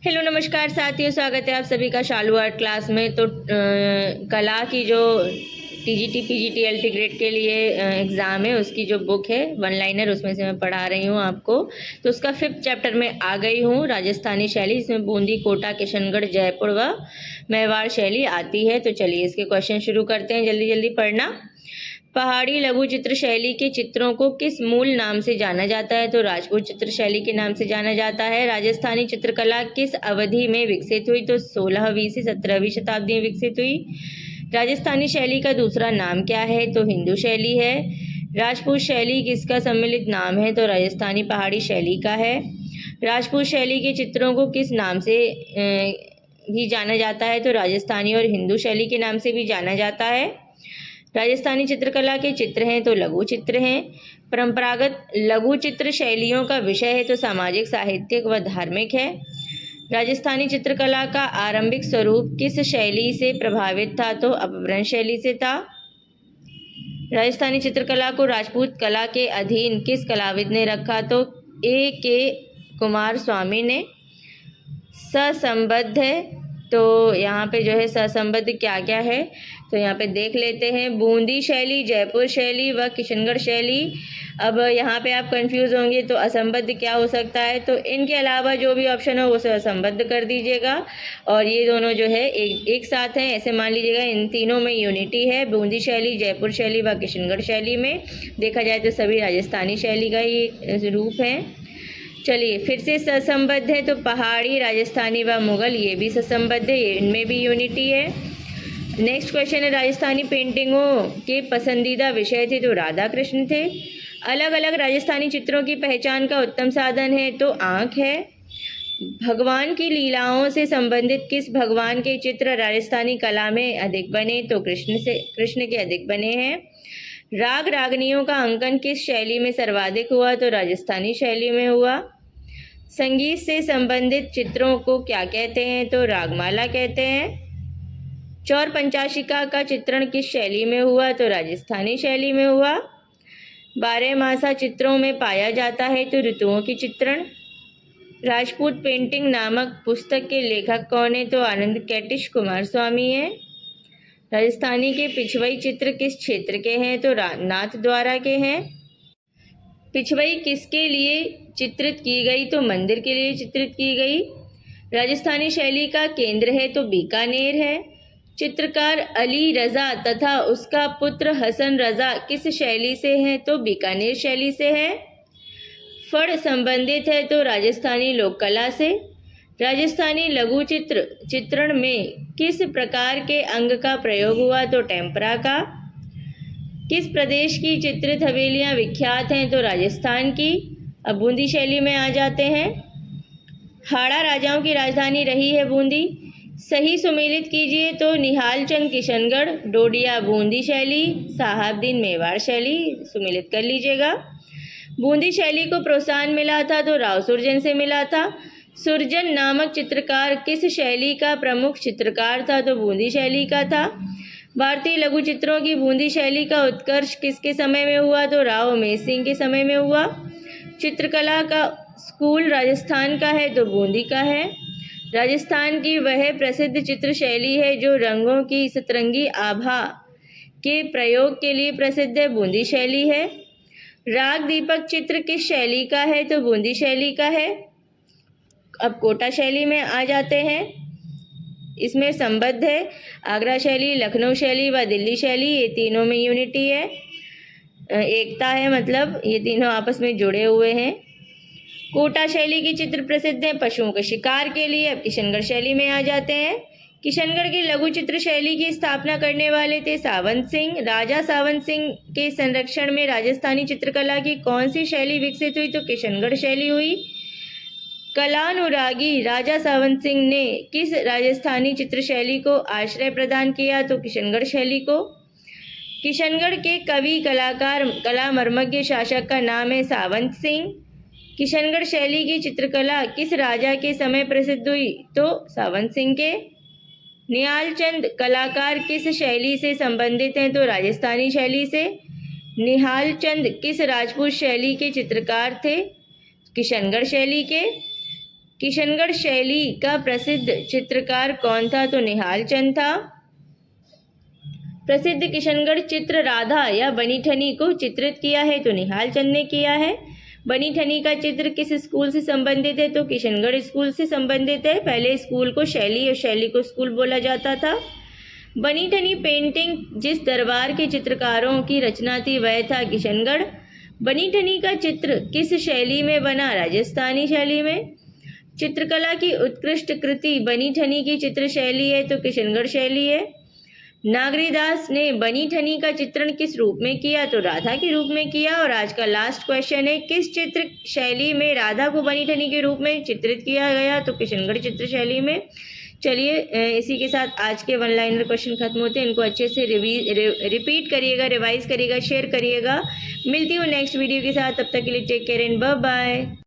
Hello नमस्कार साथियों, स्वागत है आप सभी का शालू आर्ट क्लास में। तो कला की जो टीजीटी पीजीटी एलटी ग्रेड के लिए एग्ज़ाम है, उसकी जो बुक है वन लाइनर, उसमें से मैं पढ़ा रही हूँ आपको। तो उसका 5th चैप्टर में आ गई हूँ, राजस्थानी शैली। इसमें बूंदी, कोटा, किशनगढ़, जयपुर व मेवाड़ शैली आती है। तो चलिए इसके क्वेश्चन शुरू करते हैं, जल्दी जल्दी पढ़ना। पहाड़ी लघु चित्र शैली के चित्रों को किस मूल नाम से जाना जाता है? तो राजपूत चित्र शैली के नाम से जाना जाता है। राजस्थानी चित्रकला किस अवधि में विकसित हुई? तो 16वीं से 17वीं शताब्दी में विकसित हुई। राजस्थानी शैली का दूसरा नाम क्या है? तो हिंदू शैली है। राजपूत शैली किसका सम्मिलित नाम है? तो राजस्थानी पहाड़ी शैली का है। राजपूत शैली के चित्रों को किस नाम से भी जाना जाता है? तो राजस्थानी और हिंदू शैली के नाम से भी जाना जाता है। राजस्थानी चित्रकला के चित्र हैं तो लघु चित्र हैं। परंपरागत लघु चित्र शैलियों का विषय है तो सामाजिक, साहित्यिक व धार्मिक है। राजस्थानी चित्रकला का आरंभिक स्वरूप किस शैली से प्रभावित था? तो अपभ्रंश शैली से था। राजस्थानी चित्रकला को राजपूत कला के अधीन किस कलाविद ने रखा? तो A.K. कुमार स्वामी ने। ससंबद्ध है तो यहाँ पे जो है ससंबद्ध क्या क्या है, तो यहाँ पे देख लेते हैं। बूंदी शैली, जयपुर शैली व किशनगढ़ शैली। अब यहाँ पे आप कंफ्यूज होंगे तो असंबद्ध क्या हो सकता है, तो इनके अलावा जो भी ऑप्शन हो उसे असंबद्ध कर दीजिएगा। और ये दोनों जो है एक साथ हैं, ऐसे मान लीजिएगा। इन तीनों में यूनिटी है, बूंदी शैली, जयपुर शैली व किशनगढ़ शैली में। देखा जाए तो सभी राजस्थानी शैली का ही रूप है। चलिए फिर से ससंबद्ध है तो पहाड़ी, राजस्थानी व मुगल, ये भी ससंबद्ध है, इनमें भी यूनिटी है। नेक्स्ट क्वेश्चन है, राजस्थानी पेंटिंगों के पसंदीदा विषय थे तो राधा कृष्ण थे। अलग अलग राजस्थानी चित्रों की पहचान का उत्तम साधन है तो आँख है। भगवान की लीलाओं से संबंधित किस भगवान के चित्र राजस्थानी कला में अधिक बने? तो कृष्ण के अधिक बने हैं। राग रागनियों का अंकन किस शैली में सर्वाधिक हुआ? तो राजस्थानी शैली में हुआ। संगीत से संबंधित चित्रों को क्या कहते हैं? तो रागमाला कहते हैं। चौर पंचाशिका का चित्रण किस शैली में हुआ? तो राजस्थानी शैली में हुआ। 12 मासा चित्रों में पाया जाता है तो ऋतुओं की चित्रण। राजपूत पेंटिंग नामक पुस्तक के लेखक कौन है? तो आनंद कैटिश कुमार स्वामी है। राजस्थानी के पिछवई चित्र किस क्षेत्र के हैं? तो नाथद्वारा के हैं। पिछवई किसके लिए चित्रित की गई? तो मंदिर के लिए चित्रित की गई। राजस्थानी शैली का केंद्र है तो बीकानेर है। चित्रकार अली रजा तथा उसका पुत्र हसन रजा किस शैली से हैं? तो बीकानेर शैली से है। फड़ संबंधित है तो राजस्थानी लोक कला से। राजस्थानी लघु चित्रण में किस प्रकार के अंग का प्रयोग हुआ? तो टेम्परा का। किस प्रदेश की चित्रित हवेलियां विख्यात हैं? तो राजस्थान की। अब बूंदी शैली में आ जाते हैं। हाड़ा राजाओं की राजधानी रही है बूंदी। सही सुमेलित कीजिए तो निहाल चंद किशनगढ़, डोडिया बूंदी शैली, साहबदीन मेवाड़ शैली। सुमेलित कर लीजिएगा। बूंदी शैली को प्रोत्साहन मिला था तो राव सुरजन से मिला था। सुरजन नामक चित्रकार किस शैली का प्रमुख चित्रकार था? तो बूंदी शैली का था। भारतीय लघु चित्रों की बूंदी शैली का उत्कर्ष किसके समय में हुआ? तो राव उमेश सिंह के समय में हुआ। चित्रकला का स्कूल राजस्थान का है तो बूंदी का है। राजस्थान की वह प्रसिद्ध चित्र शैली है जो रंगों की सतरंगी आभा के प्रयोग के लिए प्रसिद्ध है, बूंदी शैली है। राग दीपक चित्र किस शैली का है? तो बूंदी शैली का है। अब कोटा शैली में आ जाते हैं। इसमें संबद्ध है आगरा शैली, लखनऊ शैली व दिल्ली शैली, ये तीनों में यूनिटी है, एकता है, मतलब ये तीनों आपस में जुड़े हुए हैं। कोटा शैली की चित्र प्रसिद्ध हैं पशुओं के शिकार के लिए। अब किशनगढ़ शैली में आ जाते हैं। किशनगढ़ की लघु चित्र शैली की स्थापना करने वाले थे सावंत सिंह। राजा सावंत सिंह के संरक्षण में राजस्थानी चित्रकला की कौन सी शैली विकसित हुई? तो किशनगढ़ शैली हुई। कलानुरागी राजा सावंत सिंह ने किस राजस्थानी चित्र शैली को आश्रय प्रदान किया? तो किशनगढ़ शैली को। किशनगढ़ के कवि, कलाकार, कला मर्मज्ञ शासक का नाम है सावंत सिंह। किशनगढ़ शैली की चित्रकला किस राजा के समय प्रसिद्ध हुई? तो सावंत सिंह के। निहाल चंद कलाकार किस शैली से संबंधित हैं? तो राजस्थानी शैली से। निहाल चंद किस राजपूत शैली के चित्रकार थे? किशनगढ़ शैली के। किशनगढ़ शैली का प्रसिद्ध चित्रकार कौन था? तो निहाल चंद था। प्रसिद्ध किशनगढ़ चित्र राधा या बनीठनी को चित्रित किया है? तो निहाल चंद ने किया है। बनीठनी का चित्र किस स्कूल से संबंधित है? तो किशनगढ़ स्कूल से संबंधित है। पहले स्कूल को शैली और शैली को स्कूल बोला जाता था। बनीठनी पेंटिंग जिस दरबार के चित्रकारों की रचना थी वह था किशनगढ़। बनीठनी का चित्र किस शैली में बना? राजस्थानी शैली में। चित्रकला की उत्कृष्ट कृति बनीठनी की चित्र शैली है? तो किशनगढ़ शैली है। नागरीदास ने बनीठनी का चित्रण किस रूप में किया? तो राधा के रूप में किया। और आज का लास्ट क्वेश्चन है, किस चित्र शैली में राधा को बनीठनी के रूप में चित्रित किया गया? तो किशनगढ़ चित्र शैली में। चलिए इसी के साथ आज के वन लाइनर क्वेश्चन खत्म होते हैं। इनको अच्छे से रिपीट करिएगा, रिवाइज करिएगा, शेयर करिएगा। मिलती हूँ नेक्स्ट वीडियो के साथ। तब तक के लिए take care and bye bye.